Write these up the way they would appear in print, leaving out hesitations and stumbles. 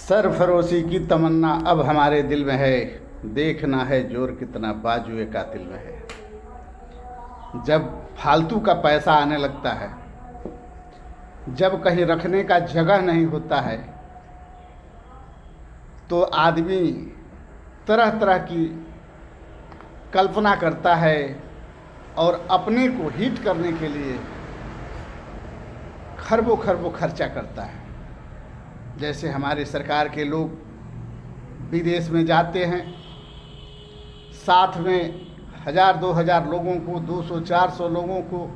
सरफरोशी की तमन्ना अब हमारे दिल में है, देखना है जोर कितना बाजुए कातिल में है। जब फालतू का पैसा आने लगता है, जब कहीं रखने का जगह नहीं होता है, तो आदमी तरह तरह की कल्पना करता है और अपने को हिट करने के लिए खरबों खरबों खर्चा करता है। जैसे हमारे सरकार के लोग विदेश में जाते हैं, साथ में 1000-2000 लोगों को, 200-400 लोगों को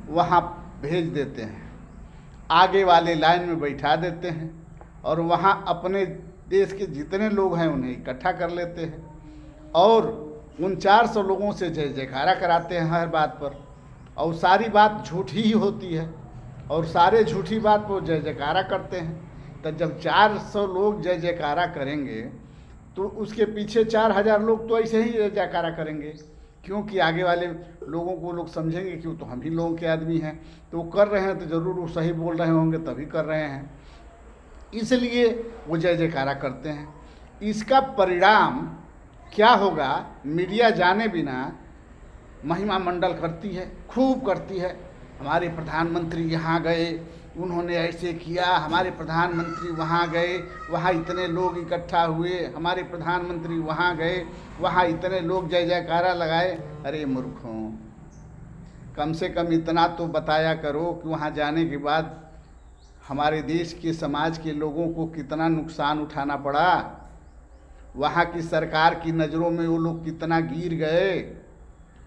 वहाँ भेज देते हैं, आगे वाले लाइन में बैठा देते हैं और वहाँ अपने देश के जितने लोग हैं उन्हें इकट्ठा कर लेते हैं और उन 400 लोगों से जय जयकारा कराते हैं हर बात पर। और सारी बात झूठी ही होती है और सारे झूठी बात पर जय जयकारा करते हैं। तो जब 400 लोग जय जयकारा करेंगे तो उसके पीछे 4000 लोग तो ऐसे ही जय जयकारा करेंगे, क्योंकि आगे वाले लोगों को लोग समझेंगे कि वो तो हम ही लोगों के आदमी हैं, तो वो कर रहे हैं तो ज़रूर वो सही बोल रहे होंगे तभी कर रहे हैं, इसलिए वो जय जयकारा करते हैं। इसका परिणाम क्या होगा, मीडिया जाने बिना महिमा मंडल करती है, खूब करती है। हमारे प्रधानमंत्री यहाँ गए, उन्होंने ऐसे किया, हमारे प्रधानमंत्री वहाँ गए, वहाँ इतने लोग इकट्ठा हुए, हमारे प्रधानमंत्री वहाँ गए, वहाँ इतने लोग जय जयकारा लगाए। अरे मूर्खों, कम से कम इतना तो बताया करो कि वहाँ जाने के बाद हमारे देश के समाज के लोगों को कितना नुकसान उठाना पड़ा, वहाँ की सरकार की नज़रों में वो लोग कितना गिर गए,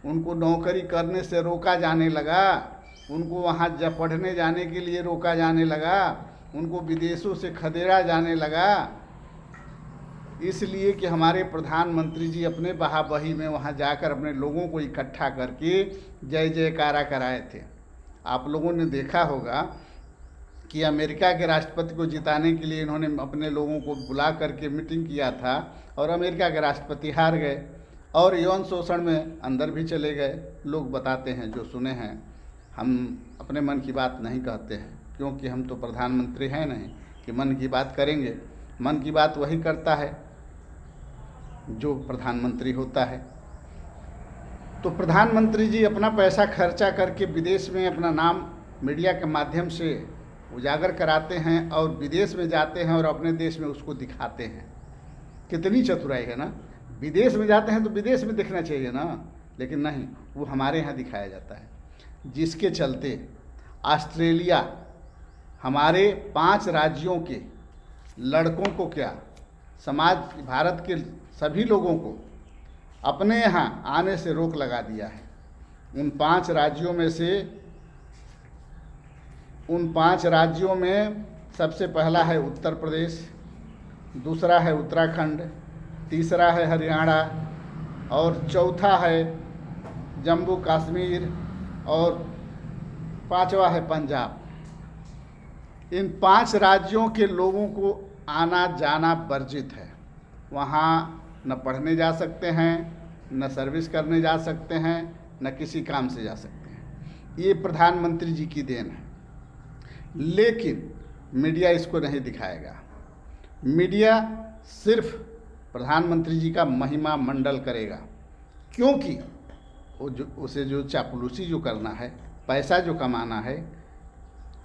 उनको नौकरी करने से रोका जाने लगा, उनको वहाँ जब पढ़ने जाने के लिए रोका जाने लगा, उनको विदेशों से खदेड़ा जाने लगा, इसलिए कि हमारे प्रधानमंत्री जी अपने बहाबही में वहाँ जाकर अपने लोगों को इकट्ठा करके जय जयकारा कराए थे। आप लोगों ने देखा होगा कि अमेरिका के राष्ट्रपति को जिताने के लिए इन्होंने अपने लोगों को बुला करके मीटिंग किया था और अमेरिका के राष्ट्रपति हार गए और यौन शोषण में अंदर भी चले गए। लोग बताते हैं जो सुने हैं, हम अपने मन की बात नहीं कहते हैं, क्योंकि हम तो प्रधानमंत्री हैं नहीं कि मन की बात करेंगे। मन की बात वही करता है जो प्रधानमंत्री होता है। तो प्रधानमंत्री जी अपना पैसा खर्चा करके विदेश में अपना नाम मीडिया के माध्यम से उजागर कराते हैं और विदेश में जाते हैं और अपने देश में उसको दिखाते हैं। कितनी चतुराई है ना, विदेश में जाते हैं तो विदेश में दिखना चाहिए ना, लेकिन नहीं, वो हमारे यहाँ दिखाया जाता है, जिसके चलते ऑस्ट्रेलिया हमारे 5 राज्यों के लड़कों को, क्या समाज भारत के सभी लोगों को अपने यहाँ आने से रोक लगा दिया है। उन 5 राज्यों में सबसे पहला है उत्तर प्रदेश, दूसरा है उत्तराखंड, तीसरा है हरियाणा और चौथा है जम्मू कश्मीर और 5वां है पंजाब। इन 5 राज्यों के लोगों को आना जाना वर्जित है। वहाँ न पढ़ने जा सकते हैं, न सर्विस करने जा सकते हैं, न किसी काम से जा सकते हैं। ये प्रधानमंत्री जी की देन है, लेकिन मीडिया इसको नहीं दिखाएगा। मीडिया सिर्फ प्रधानमंत्री जी का महिमा मंडल करेगा, क्योंकि उसे जो चापलूसी जो करना है, पैसा जो कमाना है,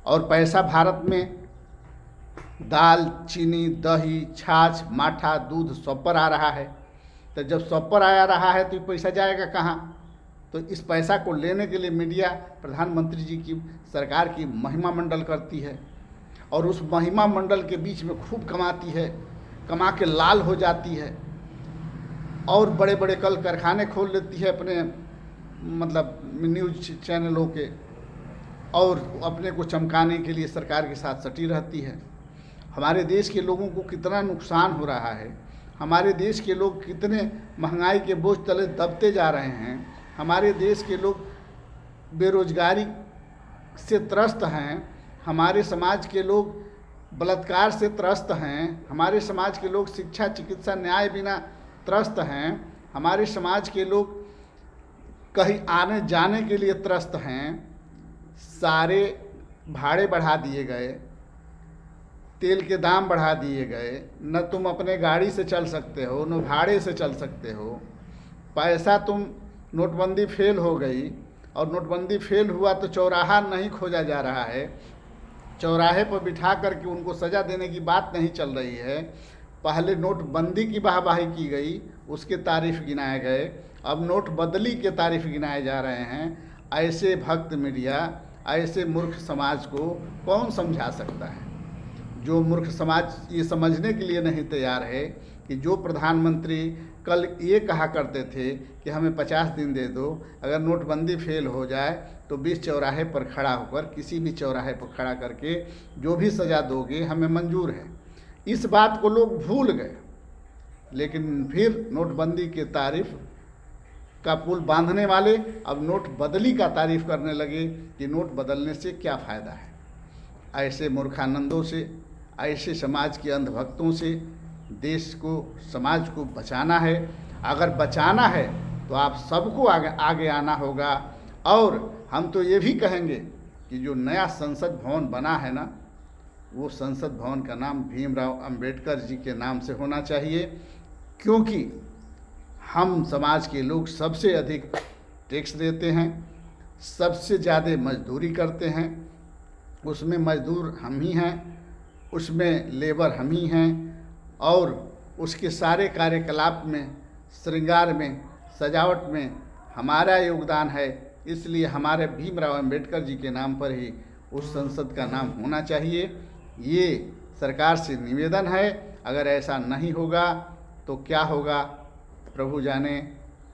और पैसा भारत में दाल, चीनी, दही, छाछ, माठा, दूध सब पर आ रहा है। तो जब सब पर आ रहा है तो पैसा जाएगा कहाँ? तो इस पैसा को लेने के लिए मीडिया प्रधानमंत्री जी की सरकार की महिमा मंडल करती है और उस महिमा मंडल के बीच में खूब कमाती है, कमा के लाल हो जाती है और बड़े बड़े कल कारखाने खोल लेती है अपने मतलब न्यूज चैनलों के, और अपने को चमकाने के लिए सरकार के साथ सटी रहती है। हमारे देश के लोगों को कितना नुकसान हो रहा है, हमारे देश के लोग कितने महंगाई के बोझ तले दबते जा रहे हैं, हमारे देश के लोग बेरोजगारी से त्रस्त हैं, हमारे समाज के लोग बलात्कार से त्रस्त हैं, हमारे समाज के लोग शिक्षा, चिकित्सा, न्याय बिना त्रस्त हैं, हमारे समाज के लोग कहीं आने जाने के लिए त्रस्त हैं। सारे भाड़े बढ़ा दिए गए, तेल के दाम बढ़ा दिए गए, न तुम अपने गाड़ी से चल सकते हो, न भाड़े से चल सकते हो। पैसा तुम, नोटबंदी फेल हो गई, और नोटबंदी फेल हुआ तो चौराहा नहीं खोजा जा रहा है, चौराहे पर बिठा करके उनको सज़ा देने की बात नहीं चल रही है। पहले नोटबंदी की वाहवाही की गई, उसके तारीफ़ गिनाए गए, अब नोट बदली के तारीफ़ गिनाए जा रहे हैं। ऐसे भक्त मीडिया, ऐसे मूर्ख समाज को कौन समझा सकता है? जो मूर्ख समाज ये समझने के लिए नहीं तैयार है कि जो प्रधानमंत्री कल ये कहा करते थे कि हमें 50 दिन दे दो, अगर नोटबंदी फेल हो जाए तो 20 चौराहे पर खड़ा होकर, किसी भी चौराहे पर खड़ा करके जो भी सज़ा दोगे हमें मंजूर है। इस बात को लोग भूल गए, लेकिन फिर नोटबंदी के तारीफ़ का पुल बांधने वाले अब नोट बदली का तारीफ़ करने लगे कि नोट बदलने से क्या फ़ायदा है। ऐसे मूर्खानंदों से, ऐसे समाज के अंधभक्तों से देश को, समाज को बचाना है। अगर बचाना है तो आप सबको आगे आना होगा। और हम तो ये भी कहेंगे कि जो नया संसद भवन बना है ना, वो संसद भवन का नाम भीमराव अंबेडकर जी के नाम से होना चाहिए, क्योंकि हम समाज के लोग सबसे अधिक टैक्स देते हैं, सबसे ज़्यादा मजदूरी करते हैं, उसमें मजदूर हम ही हैं, उसमें लेबर हम ही हैं, और उसके सारे कार्यकलाप में, श्रृंगार में, सजावट में हमारा योगदान है। इसलिए हमारे भीमराव अंबेडकर जी के नाम पर ही उस संसद का नाम होना चाहिए। ये सरकार से निवेदन है। अगर ऐसा नहीं होगा तो क्या होगा, प्रभु जाने,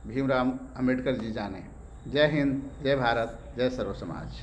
भीमराव अंबेडकर जी जाने। जय हिंद, जय भारत, जय सर्व समाज।